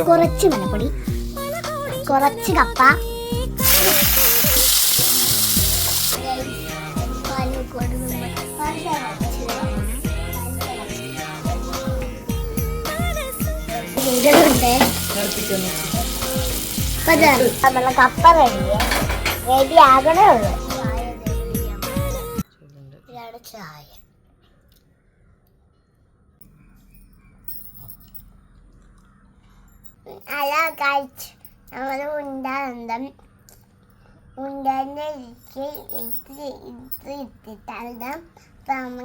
കുറച്ച് മഞ്ഞപ്പൊടി, കുറച്ച് കപ്പ, നമ്മളെ കപ്പ റെഡി ആകണേ ഉള്ളൂ. ഇതാണ് ചായ. അല്ല കഴിച്ച് നമ്മൾ ഉണ്ടന്റെ ഇട്ടിട്ടാണ്